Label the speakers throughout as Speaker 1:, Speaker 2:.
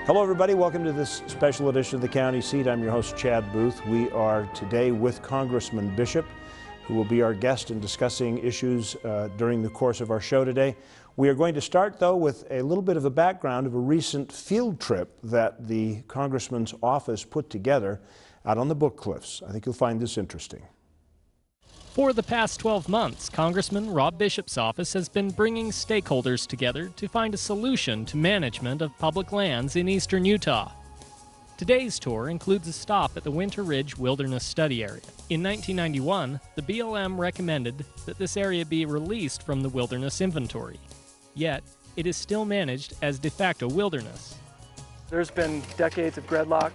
Speaker 1: Hello everybody, welcome to this special edition of the County Seat. I'm your host Chad Booth. We are today with Congressman Bishop, who will be our guest in discussing issues during the course of our show today. We are going to start though with a little bit of a background of a recent field trip that the Congressman's office put together out on the Book Cliffs. I think you'll find this interesting.
Speaker 2: For the past 12 months, Congressman Rob Bishop's office has been bringing stakeholders together to find a solution to management of public lands in eastern Utah. Today's tour includes a stop at the Winter Ridge Wilderness Study Area. In 1991, the BLM recommended that this area be released from the wilderness inventory. Yet, it is still managed as de facto wilderness.
Speaker 3: There's been decades of gridlock,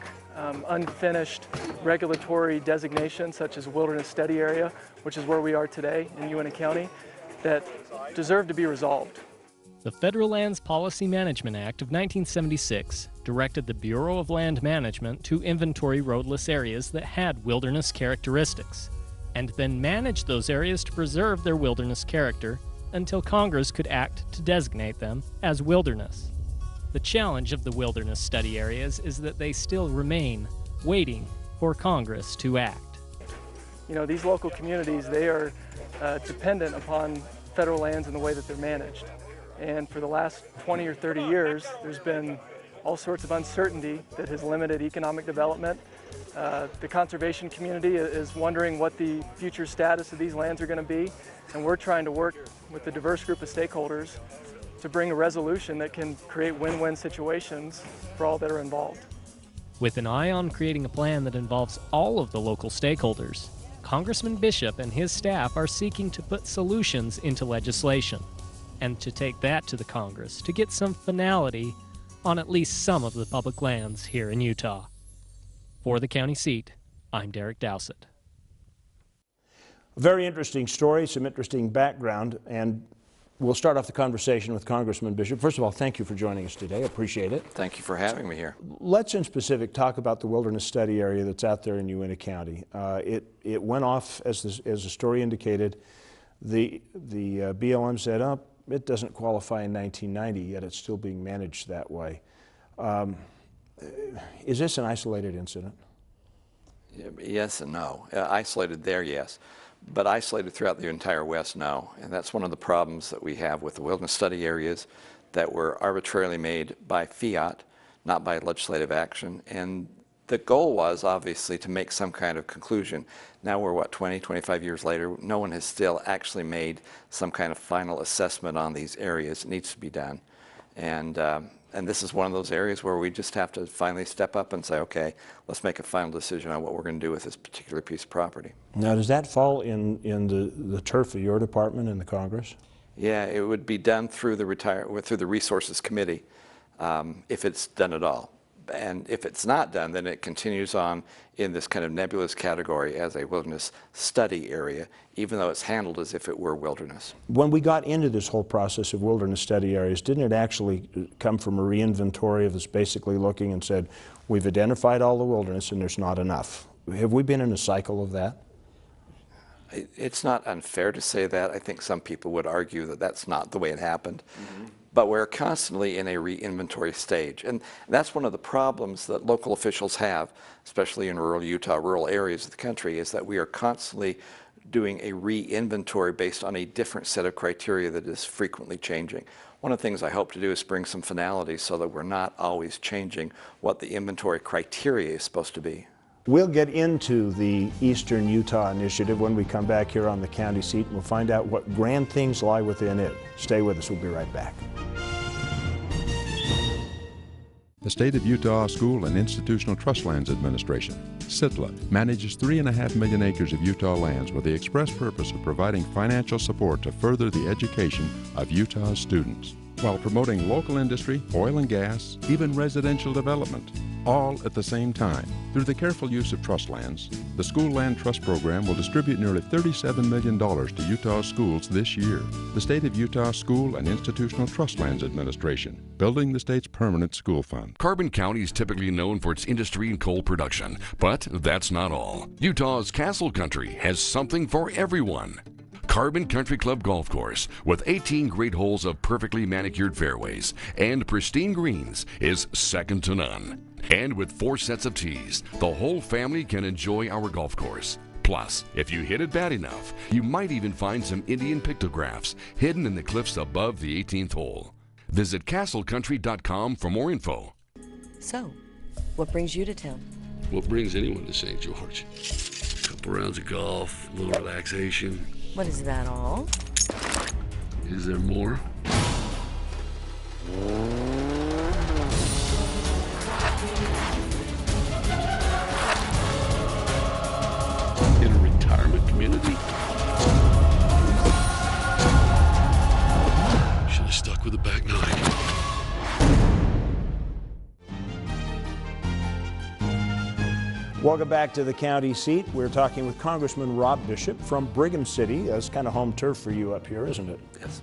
Speaker 3: unfinished regulatory designations such as Wilderness Study Area, which is where we are today in Uintah County, that deserve to be resolved.
Speaker 2: The Federal Lands Policy Management Act of 1976 directed the Bureau of Land Management to inventory roadless areas that had wilderness characteristics, and then manage those areas to preserve their wilderness character until Congress could act to designate them as wilderness. The challenge of the wilderness study areas is that they still remain waiting for Congress to act.
Speaker 3: You know, these local communities, they are dependent upon federal lands and the way that they're managed. And for the last 20 or 30 years, there's been all sorts of uncertainty that has limited economic development. The conservation community is wondering what the future status of these lands are going to be, and we're trying to work with a diverse group of stakeholders to bring a resolution that can create win-win situations for all that are involved.
Speaker 2: With an eye on creating a plan that involves all of the local stakeholders, Congressman Bishop and his staff are seeking to put solutions into legislation and to take that to the Congress to get some finality on at least some of the public lands here in Utah. For the County Seat, I'm Derek Dowsett.
Speaker 1: A very interesting story, some interesting background, and we'll start off the conversation with Congressman Bishop. First of all, thank you for joining us today. I appreciate it.
Speaker 4: Thank you for having me here.
Speaker 1: Let's in specific talk about the wilderness study area that's out there in Uintah County. It went off, as the story indicated. The BLM said, oh, it doesn't qualify in 1990, yet it's still being managed that way. Is this an isolated incident?
Speaker 4: Yes and no. Isolated there, yes. But isolated throughout the entire West, no. And that's one of the problems that we have with the wilderness study areas that were arbitrarily made by fiat, not by legislative action. And the goal was obviously to make some kind of conclusion. Now we're, what, 20, 25 years later, no one has still actually made some kind of final assessment on these areas. It needs to be done. And this is one of those areas where we just have to finally step up and say, okay, let's make a final decision on what we're going to do with this particular piece of property.
Speaker 1: Now, does that fall in the turf of your department in the Congress?
Speaker 4: Yeah, it would be done through the Resources Committee, if it's done at all. And if it's not done, then it continues on in this kind of nebulous category as a wilderness study area, even though it's handled as if it were wilderness.
Speaker 1: When we got into this whole process of wilderness study areas, didn't it actually come from a re-inventory of us basically looking and said, we've identified all the wilderness and there's not enough? Have we been in a cycle of that?
Speaker 4: It's not unfair to say that. I think some people would argue that that's not the way it happened. Mm-hmm. But we're constantly in a re-inventory stage. And that's one of the problems that local officials have, especially in rural Utah, rural areas of the country, is that we are constantly doing a re-inventory based on a different set of criteria that is frequently changing. One of the things I hope to do is bring some finality so that we're not always changing what the inventory criteria is supposed to be.
Speaker 1: We'll get into the Eastern Utah Initiative when we come back here on the County Seat, and we'll find out what grand things lie within it. Stay with us, we'll be right back.
Speaker 5: The State of Utah School and Institutional Trust Lands Administration, SITLA, manages 3.5 million acres of Utah lands with the express purpose of providing financial support to further the education of Utah's students, while promoting local industry, oil and gas, even residential development, all at the same time. Through the careful use of trust lands, the School Land Trust Program will distribute nearly $37 million to Utah schools this year. The State of Utah School and Institutional Trust Lands Administration, building the state's permanent school fund.
Speaker 6: Carbon County is typically known for its industry and coal production, but that's not all. Utah's Castle Country has something for everyone. Carbon Country Club Golf Course, with 18 great holes of perfectly manicured fairways and pristine greens, is second to none. And with 4 sets of tees, the whole family can enjoy our golf course. Plus, if you hit it bad enough, you might even find some Indian pictographs hidden in the cliffs above the 18th hole. Visit castlecountry.com for more info.
Speaker 7: So, what brings you to town?
Speaker 8: What brings anyone to St. George? A couple rounds of golf, a little relaxation.
Speaker 7: What, is that all?
Speaker 8: Is there more? In a retirement community? Should have stuck with the back 9.
Speaker 1: Welcome back to the county seat. We're talking with Congressman Rob Bishop from Brigham City. That's kind of home turf for you up here, isn't it?
Speaker 4: Yes.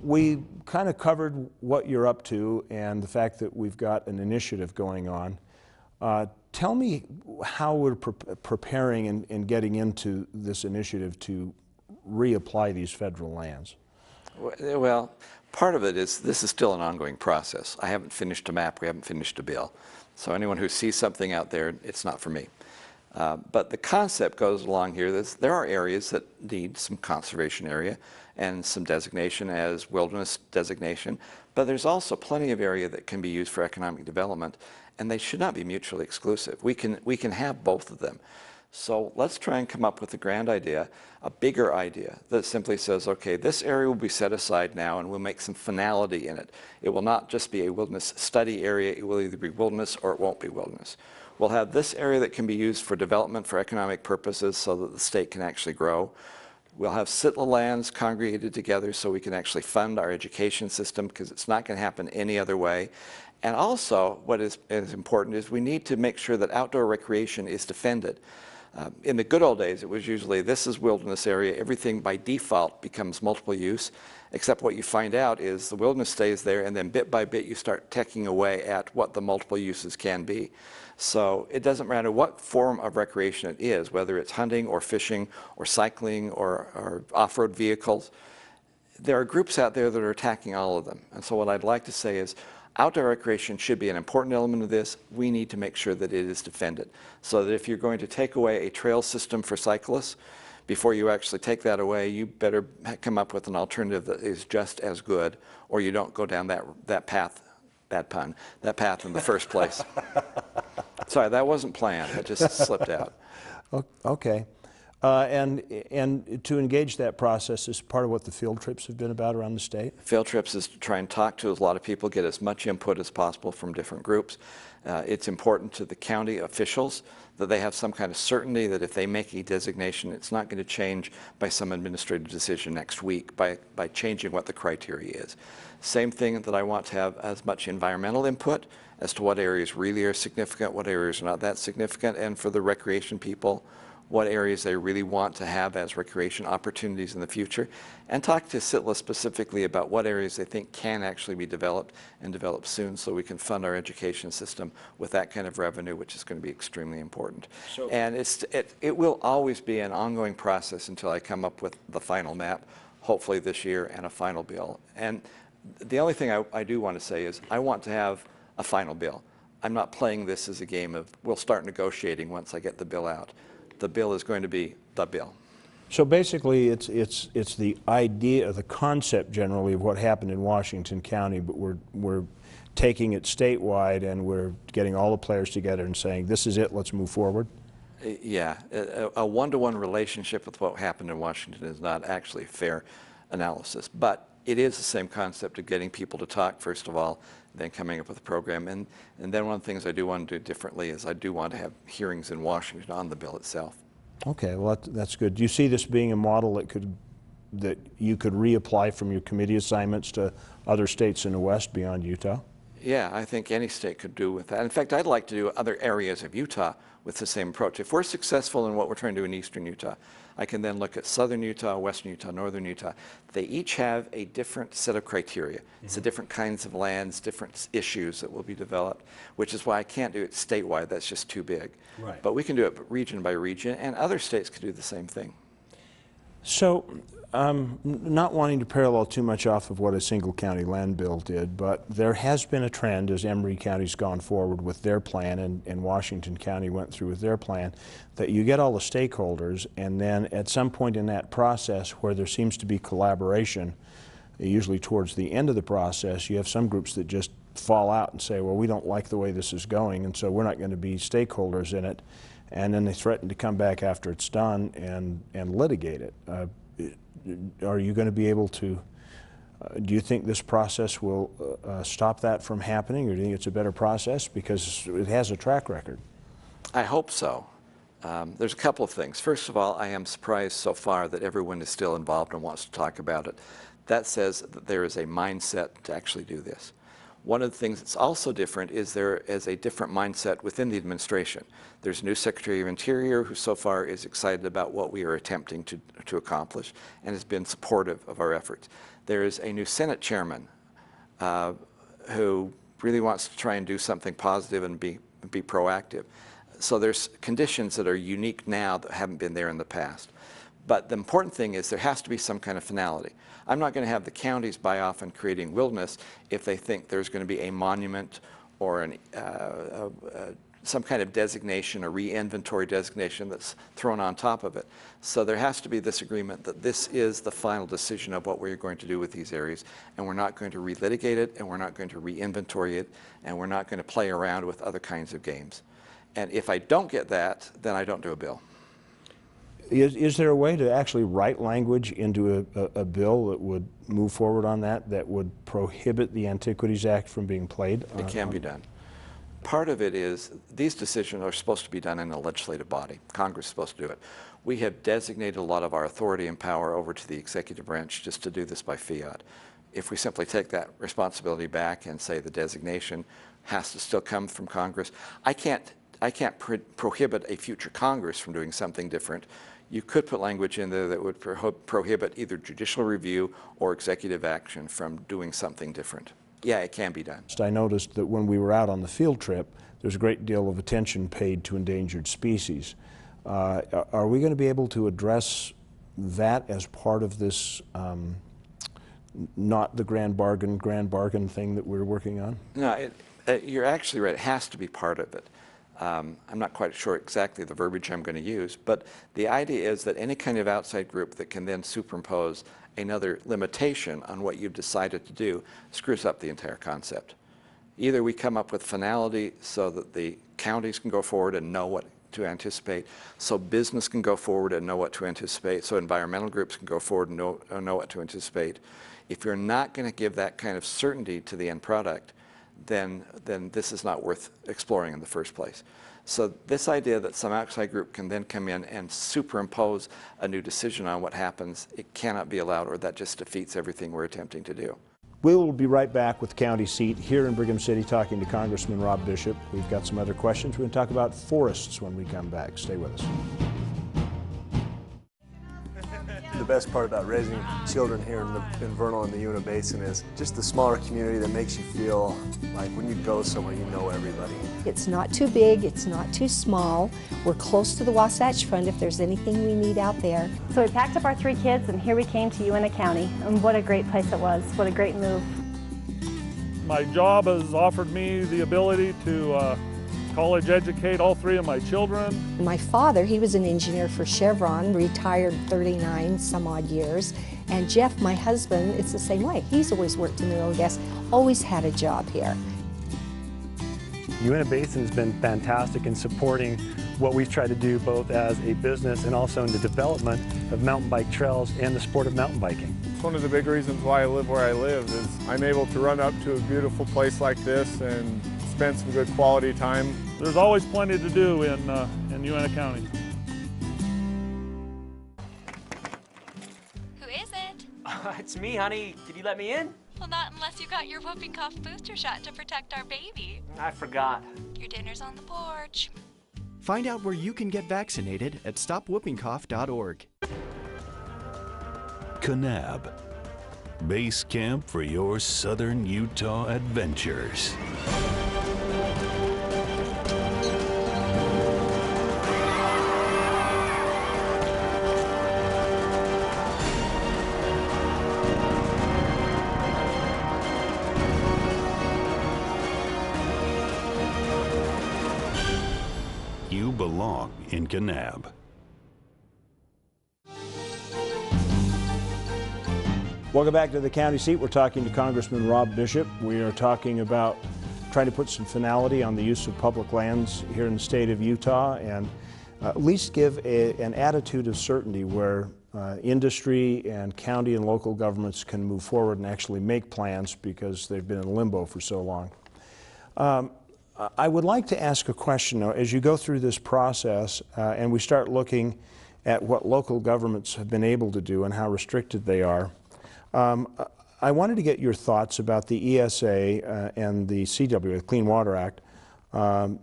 Speaker 1: We kind of covered what you're up to and the fact that we've got an initiative going on. Tell me how we're preparing and getting into this initiative to reapply these federal lands.
Speaker 4: Well, part of it is this is still an ongoing process. I haven't finished a map. We haven't finished a bill. So anyone who sees something out there, it's not for me. But the concept goes along here. There are areas that need some conservation area and some designation as wilderness designation, but there's also plenty of area that can be used for economic development, and they should not be mutually exclusive. We can have both of them. So let's try and come up with a grand idea, a bigger idea that simply says, okay, this area will be set aside now and we'll make some finality in it. It will not just be a wilderness study area. It will either be wilderness or it won't be wilderness. We'll have this area that can be used for development for economic purposes so that the state can actually grow. We'll have SITLA lands congregated together so we can actually fund our education system, because it's not going to happen any other way. And also, what is important is we need to make sure that outdoor recreation is defended. In the good old days, it was usually this is wilderness area. Everything by default becomes multiple use, except what you find out is the wilderness stays there, and then bit by bit you start teching away at what the multiple uses can be. So it doesn't matter what form of recreation it is, whether it's hunting or fishing or cycling or off-road vehicles. There are groups out there that are attacking all of them. And so what I'd like to say is outdoor recreation should be an important element of this. We need to make sure that it is defended, so that if you're going to take away a trail system for cyclists, before you actually take that away, you better come up with an alternative that is just as good, or you don't go down that path, bad pun, that path in the first place. Sorry, that wasn't planned. It just slipped out.
Speaker 1: Okay. And to engage that process is part of what the field trips have been about around the state?
Speaker 4: Field trips is to try and talk to a lot of people, get as much input as possible from different groups. It's important to the county officials that they have some kind of certainty that if they make a designation, it's not going to change by some administrative decision next week by changing what the criteria is. Same thing that I want to have as much environmental input as to what areas really are significant, what areas are not that significant, and for the recreation people, what areas they really want to have as recreation opportunities in the future, and talk to SITLA specifically about what areas they think can actually be developed and developed soon, so we can fund our education system with that kind of revenue, which is going to be extremely important. So, and it will always be an ongoing process until I come up with the final map, hopefully this year, and a final bill. And the only thing I do want to say is I want to have a final bill. I'm not playing this as a game of we'll start negotiating once I get the bill out. The bill is going to be the bill.
Speaker 1: So basically, it's the idea, the concept generally of what happened in Washington County, but we're taking it statewide and we're getting all the players together and saying, this is it, let's move forward?
Speaker 4: Yeah, a one-to-one relationship with what happened in Washington is not actually a fair analysis, but it is the same concept of getting people to talk, first of all, then coming up with a program. And then one of the things I do want to do differently is I do want to have hearings in Washington on the bill itself.
Speaker 1: Okay, well that's good. Do you see this being a model that you could reapply from your committee assignments to other states in the West beyond Utah?
Speaker 4: Yeah, I think any state could do with that. In fact, I'd like to do other areas of Utah with the same approach. If we're successful in what we're trying to do in eastern Utah, I can then look at southern Utah, western Utah, northern Utah. They each have a different set of criteria. It's the different kinds of lands, different issues that will be developed, which is why I can't do it statewide. That's just too big. Right. But we can do it region by region, and other states can do the same thing.
Speaker 1: So, not wanting to parallel too much off of what a single county land bill did, but there has been a trend as Emery County's gone forward with their plan and Washington County went through with their plan, that you get all the stakeholders, and then at some point in that process where there seems to be collaboration, usually towards the end of the process, you have some groups that just fall out and say, well, we don't like the way this is going, and so we're not going to be stakeholders in it, and then they threaten to come back after it's done and litigate it. Are you going to be able to, do you think this process will stop that from happening, or do you think it's a better process because it has a track record?
Speaker 4: I hope so. There's a couple of things. First of all, I am surprised so far that everyone is still involved and wants to talk about it. That says that there is a mindset to actually do this. One of the things that's also different is there is a different mindset within the administration. There's a new Secretary of Interior who so far is excited about what we are attempting to accomplish and has been supportive of our efforts. There is a new Senate Chairman who really wants to try and do something positive and be proactive. So there's conditions that are unique now that haven't been there in the past. But the important thing is there has to be some kind of finality. I'm not going to have the counties buy off on creating wilderness if they think there's going to be a monument or some kind of designation, a re-inventory designation that's thrown on top of it. So there has to be this agreement that this is the final decision of what we're going to do with these areas, and we're not going to relitigate it, and we're not going to re-inventory it, and we're not going to play around with other kinds of games. And if I don't get that, then I don't do a bill.
Speaker 1: Is there a way to actually write language into a bill that would move forward on that would prohibit the Antiquities Act from being played?
Speaker 4: It can be done. Part of it is these decisions are supposed to be done in a legislative body. Congress is supposed to do it. We have designated a lot of our authority and power over to the executive branch just to do this by fiat. If we simply take that responsibility back and say the designation has to still come from Congress, I can't prohibit a future Congress from doing something different. You could put language in there that would prohibit either judicial review or executive action from doing something different. Yeah, it can be done.
Speaker 1: I noticed that when we were out on the field trip, there's a great deal of attention paid to endangered species. Are we going to be able to address that as part of this, not the grand bargain thing that we're working on?
Speaker 4: No, you're actually right. It has to be part of it. I'm not quite sure exactly the verbiage I'm going to use, but the idea is that any kind of outside group that can then superimpose another limitation on what you've decided to do screws up the entire concept. Either we come up with finality so that the counties can go forward and know what to anticipate, so business can go forward and know what to anticipate, so environmental groups can go forward and know what to anticipate. If you're not going to give that kind of certainty to the end product, then this is not worth exploring in the first place. So this idea that some outside group can then come in and superimpose a new decision on what happens, it cannot be allowed, or that just defeats everything we're attempting to do.
Speaker 1: We will be right back with County Seat here in Brigham City talking to Congressman Rob Bishop. We've got some other questions. We're going to talk about forests when we come back. Stay with us.
Speaker 9: The best part about raising children here in Vernal and the Uinta Basin is just the smaller community that makes you feel like when you go somewhere you know everybody.
Speaker 10: It's not too big, it's not too small. We're close to the Wasatch Front if there's anything we need out there.
Speaker 11: So we packed up our 3 kids and here we came to Uinta County, and what a great place it was. What a great move.
Speaker 12: My job has offered me the ability to college educate all 3 of my children.
Speaker 10: My father, he was an engineer for Chevron, retired 39 some odd years. And Jeff, my husband, it's the same way. He's always worked in the oil and gas, always had a job here.
Speaker 13: Uinta Basin has been fantastic in supporting what we've tried to do both as a business and also in the development of mountain bike trails and the sport of mountain biking.
Speaker 14: One of the big reasons why I live where I live is I'm able to run up to a beautiful place like this and spend some good quality time.
Speaker 12: There's always plenty to do in Uinta County.
Speaker 15: Who is it?
Speaker 16: It's me, honey. Did you let me in?
Speaker 15: Well, not unless you got your whooping cough booster shot to protect our baby.
Speaker 16: I forgot.
Speaker 15: Your dinner's on the porch.
Speaker 17: Find out where you can get vaccinated at stopwhoopingcough.org.
Speaker 18: Kanab, base camp for your southern Utah adventures. You belong in Kanab.
Speaker 1: Welcome back to the county seat. We're talking to Congressman Rob Bishop. We are talking about trying to put some finality on the use of public lands here in the state of Utah and at least give an attitude of certainty where industry and county and local governments can move forward and actually make plans because they've been in limbo for so long. I would like to ask a question though, as you go through this process and we start looking at what local governments have been able to do and how restricted they are. I wanted to get your thoughts about the ESA and the CW, the Clean Water Act,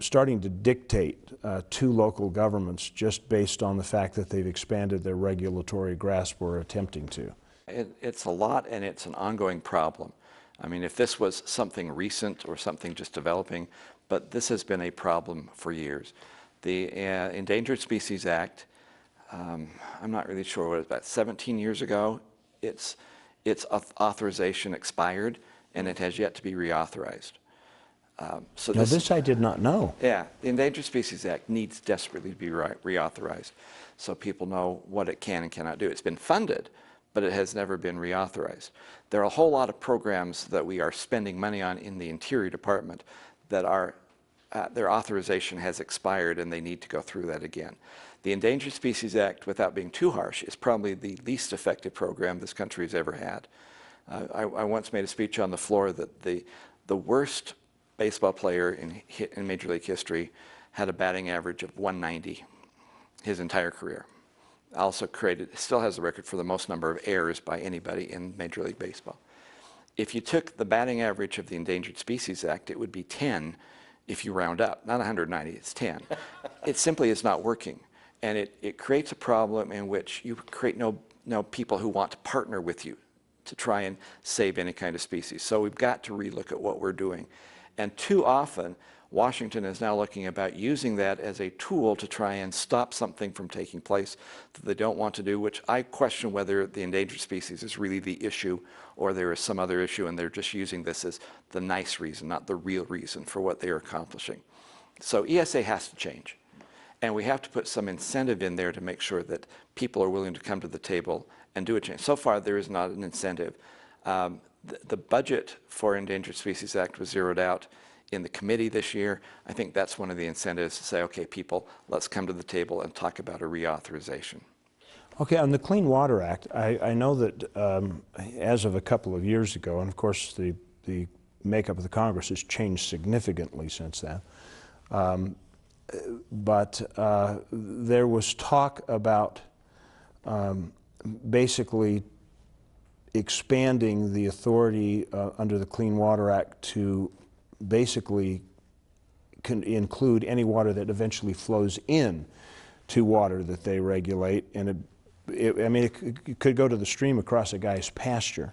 Speaker 1: starting to dictate to local governments just based on the fact that they've expanded their regulatory grasp or attempting to.
Speaker 4: It's a lot, and it's an ongoing problem. I mean, if this was something recent or something just developing, but this has been a problem for years. The Endangered Species Act, I'm not really sure what it was, about 17 years ago, its authorization expired, and it has yet to be reauthorized.
Speaker 1: So now this I did not know.
Speaker 4: Yeah, the Endangered Species Act needs desperately to be reauthorized so people know what it can and cannot do. It's been funded, but it has never been reauthorized. There are a whole lot of programs that we are spending money on in the Interior Department that are, their authorization has expired and they need to go through that again. The Endangered Species Act, without being too harsh, is probably the least effective program this country has ever had. I once made a speech on the floor that the worst baseball player in Major League history had a batting average of 190 his entire career. Also still has the record for the most number of errors by anybody in Major League Baseball. If you took the batting average of the Endangered Species Act, it would be 10 if you round up, not 190, it's 10. It simply is not working. And it creates a problem in which you create no people who want to partner with you to try and save any kind of species. So we've got to relook at what we're doing. And too often, Washington is now looking about using that as a tool to try and stop something from taking place that they don't want to do, which I question whether the endangered species is really the issue or there is some other issue and they're just using this as the nice reason, not the real reason for what they are accomplishing. So ESA has to change. And we have to put some incentive in there to make sure that people are willing to come to the table and do a change. So far, there is not an incentive. The budget for Endangered Species Act was zeroed out in the committee this year. I think that's one of the incentives to say, okay, people, let's come to the table and talk about a reauthorization.
Speaker 1: Okay, on the Clean Water Act, I know that as of a couple of years ago, and of course the makeup of the Congress has changed significantly since then, but there was talk about basically expanding the authority under the Clean Water Act to basically include any water that eventually flows in to water that they regulate, and it could go to the stream across a guy's pasture.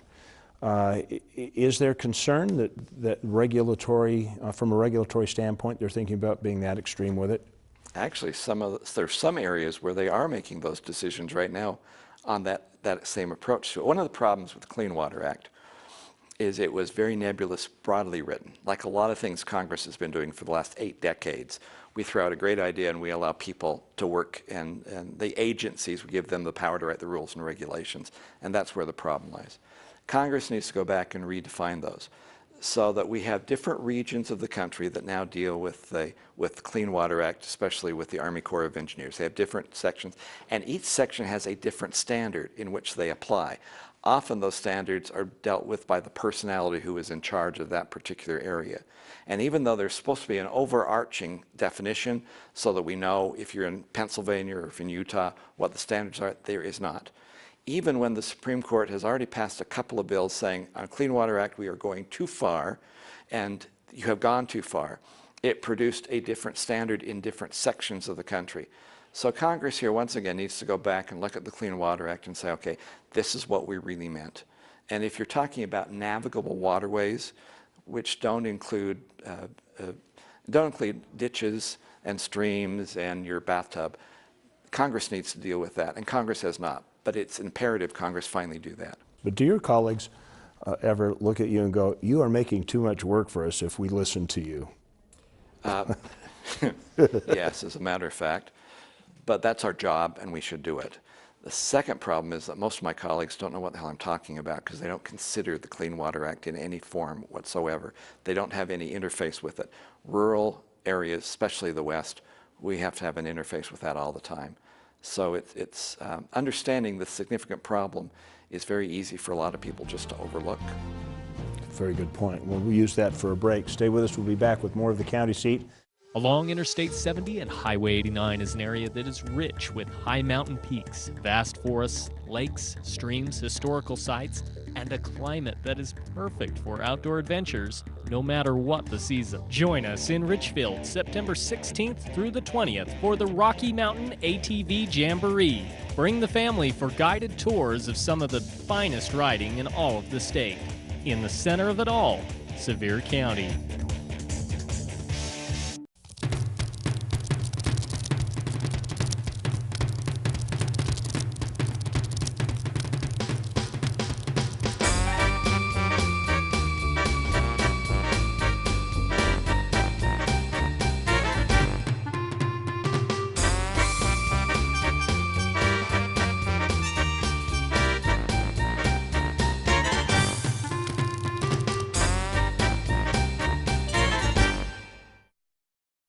Speaker 1: Is there concern that regulatory, from a regulatory standpoint, they're thinking about being that extreme with it?
Speaker 4: Actually, there's some areas where they are making those decisions right now on that same approach. So one of the problems with the Clean Water Act is it was very nebulous, broadly written. Like a lot of things Congress has been doing for the last 8 decades, we throw out a great idea and we allow people to work, and the agencies, we give them the power to write the rules and regulations, and that's where the problem lies. Congress needs to go back and redefine those so that we have different regions of the country that now deal with the Clean Water Act, especially with the Army Corps of Engineers. They have different sections, and each section has a different standard in which they apply. Often those standards are dealt with by the personality who is in charge of that particular area. And even though there's supposed to be an overarching definition so that we know if you're in Pennsylvania or if in Utah what the standards are, there is not. Even when the Supreme Court has already passed a couple of bills saying on Clean Water Act we are going too far and you have gone too far, it produced a different standard in different sections of the country. So Congress here once again needs to go back and look at the Clean Water Act and say, okay, this is what we really meant. And if you're talking about navigable waterways, which don't include ditches and streams and your bathtub, Congress needs to deal with that, and Congress has not. But it's imperative Congress finally do that.
Speaker 1: But do your colleagues ever look at you and go, you are making too much work for us if we listen to you?
Speaker 4: Yes, as a matter of fact. But that's our job, and we should do it. The second problem is that most of my colleagues don't know what the hell I'm talking about because they don't consider the Clean Water Act in any form whatsoever. They don't have any interface with it. Rural areas, especially the West, we have to have an interface with that all the time. So it's understanding the significant problem is very easy for a lot of people just to overlook.
Speaker 1: Very good point. Well, we'll use that for a break. Stay with us. We'll be back with more of the County Seat.
Speaker 2: Along Interstate 70 and Highway 89 is an area that is rich with high mountain peaks, vast forests, lakes, streams, historical sites, and a climate that is perfect for outdoor adventures no matter what the season. Join us in Richfield September 16th through the 20th for the Rocky Mountain ATV Jamboree. Bring the family for guided tours of some of the finest riding in all of the state. In the center of it all, Sevier County.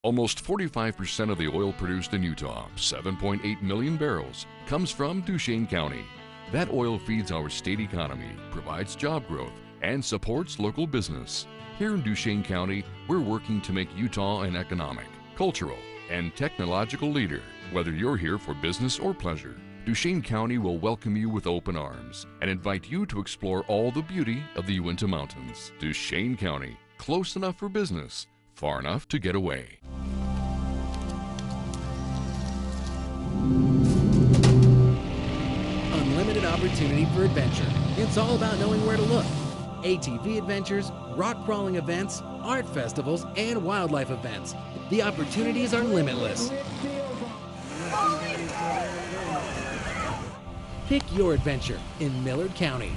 Speaker 6: Almost 45% of the oil produced in Utah, 7.8 million barrels, comes from Duchesne County. That oil feeds our state economy, provides job growth, and supports local business. Here in Duchesne County, we're working to make Utah an economic, cultural, and technological leader. Whether you're here for business or pleasure, Duchesne County will welcome you with open arms and invite you to explore all the beauty of the Uinta Mountains. Duchesne County, close enough for business, far enough to get away.
Speaker 19: Unlimited opportunity for adventure. It's all about knowing where to look. ATV adventures, rock crawling events, art festivals, and wildlife events. The opportunities are limitless. Pick your adventure in Millard County.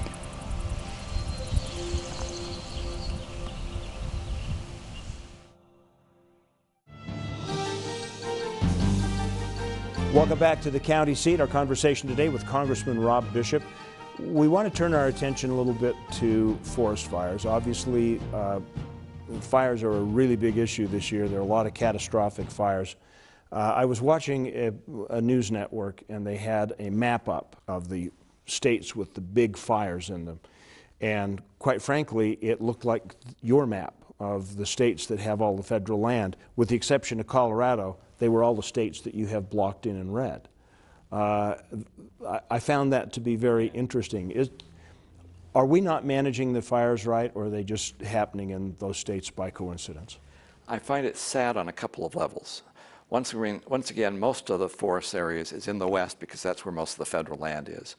Speaker 1: Welcome back to the County Seat. Our conversation today with Congressman Rob Bishop. We want to turn our attention a little bit to forest fires. Obviously, fires are a really big issue this year. There are a lot of catastrophic fires. I was watching a news network, and they had a map up of the states with the big fires in them. And quite frankly, it looked like your map of the states that have all the federal land, with the exception of Colorado. They were all the states that you have blocked in red. I found that to be very interesting. Are we not managing the fires right, or are they just happening in those states by coincidence?
Speaker 4: I find it sad on a couple of levels. Once again, most of the forest areas is in the West because that's where most of the federal land is.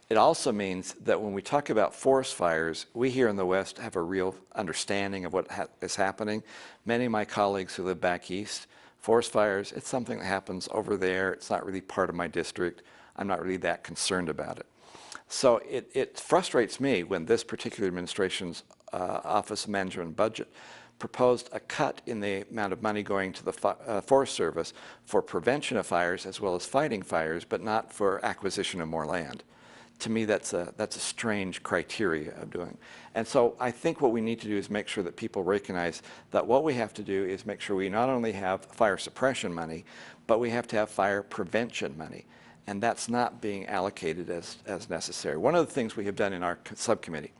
Speaker 4: It also means that when we talk about forest fires, we here in the West have a real understanding of what is happening. Many of my colleagues who live back east, forest fires, it's something that happens over there. It's not really part of my district. I'm not really that concerned about it. So it frustrates me when this particular administration's Office of Management and Budget proposed a cut in the amount of money going to the Forest Service for prevention of fires as well as fighting fires, but not for acquisition of more land. To me, that's a strange criteria of doing. And so I think what we need to do is make sure that people recognize that what we have to do is make sure we not only have fire suppression money, but we have to have fire prevention money. And that's not being allocated as necessary. One of the things we have done in our subcommittee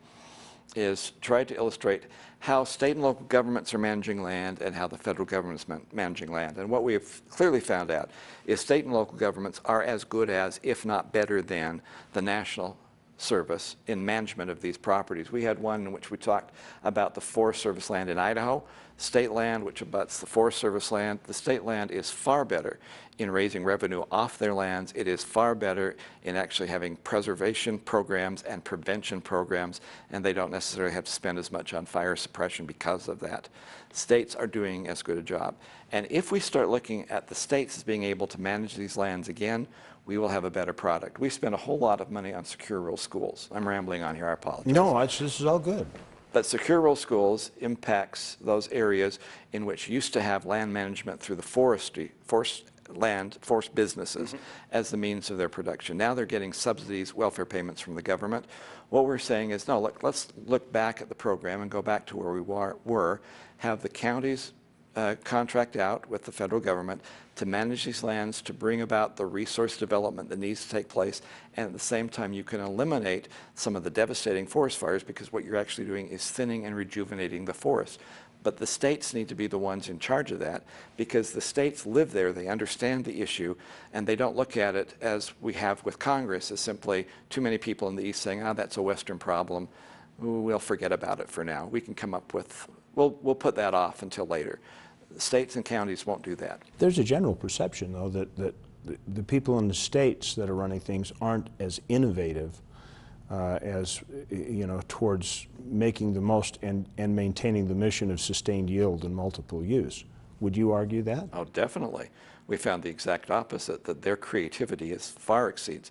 Speaker 4: is try to illustrate how state and local governments are managing land and how the federal government is managing land. And what we have clearly found out is state and local governments are as good as, if not better than, the national service in management of these properties. We had one in which we talked about the Forest Service land in Idaho, state land which abuts the Forest Service land. The state land is far better in raising revenue off their lands. It is far better in actually having preservation programs and prevention programs, and they don't necessarily have to spend as much on fire suppression because of that. States are doing as good a job. And if we start looking at the states as being able to manage these lands again, we will have a better product. We spend a whole lot of money on secure rural schools. I'm rambling on here, I apologize.
Speaker 1: No, this is all good.
Speaker 4: But secure rural schools impacts those areas in which used to have land management through the forest businesses as the means of their production. Now they're getting subsidies, welfare payments from the government. What we're saying is, no, look, let's look back at the program and go back to where we were, have the counties contract out with the federal government to manage these lands, to bring about the resource development that needs to take place, and at the same time you can eliminate some of the devastating forest fires, because what you're actually doing is thinning and rejuvenating the forest. But the states need to be the ones in charge of that, because the states live there, they understand the issue, and they don't look at it as we have with Congress, as simply too many people in the East saying, oh, that's a Western problem, we'll forget about it for now. We can come up with, we'll put that off until later. States and counties won't do that.
Speaker 1: There's a general perception, though, that the people in the states that are running things aren't as innovative as, you know, towards making the most and maintaining the mission of sustained yield and multiple use. Would you argue that?
Speaker 4: Oh, definitely. We found the exact opposite, that their creativity far exceeds.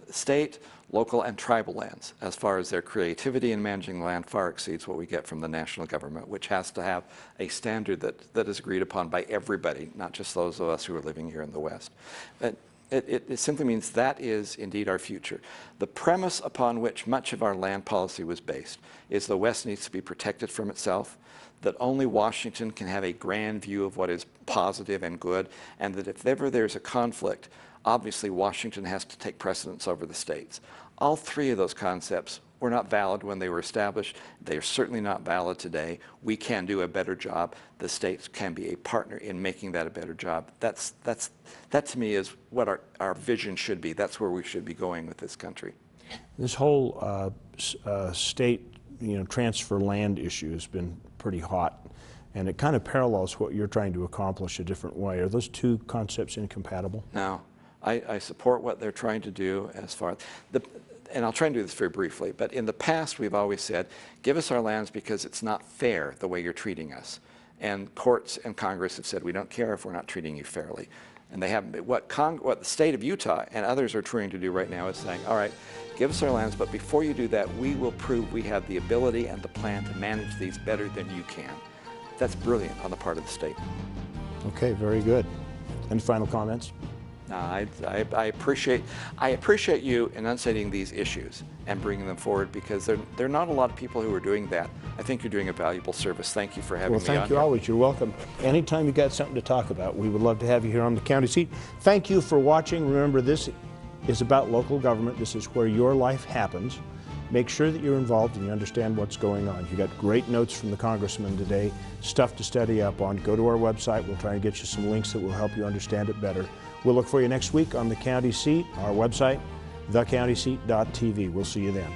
Speaker 4: State, local, and tribal lands, as far as their creativity in managing land, far exceeds what we get from the national government, which has to have a standard that is agreed upon by everybody, not just those of us who are living here in the West. It simply means that is indeed our future. The premise upon which much of our land policy was based is the West needs to be protected from itself, that only Washington can have a grand view of what is positive and good, and that if ever there's a conflict, obviously Washington has to take precedence over the states. All three of those concepts were not valid when they were established. They are certainly not valid today. We can do a better job. The states can be a partner in making that a better job. That to me is what our vision should be. That's where we should be going with this country.
Speaker 1: This whole state, you know, transfer land issue has been pretty hot, and it kind of parallels what you're trying to accomplish a different way. Are those two concepts incompatible?
Speaker 4: No. I support what they're trying to do as far as and I'll try and do this very briefly, but in the past we've always said, give us our lands because it's not fair the way you're treating us. And courts and Congress have said, we don't care if we're not treating you fairly. And they haven't. What the state of Utah and others are trying to do right now is saying, all right, give us our lands, but before you do that, we will prove we have the ability and the plan to manage these better than you can. That's brilliant on the part of the state.
Speaker 1: Okay, very good. Any final comments?
Speaker 4: No, I appreciate you enunciating these issues and bringing them forward, because there are not a lot of people who are doing that. I think you're doing a valuable service. Thank you for having me on.
Speaker 1: Well, thank you always. You're welcome. Anytime you got something to talk about, we would love to have you here on the county seat. Thank you for watching. Remember, this is about local government. This is where your life happens. Make sure that you're involved and you understand what's going on. You got great notes from the congressman today, stuff to study up on. Go to our website. We'll try and get you some links that will help you understand it better. We'll look for you next week on the county seat, our website, thecountyseat.tv. We'll see you then.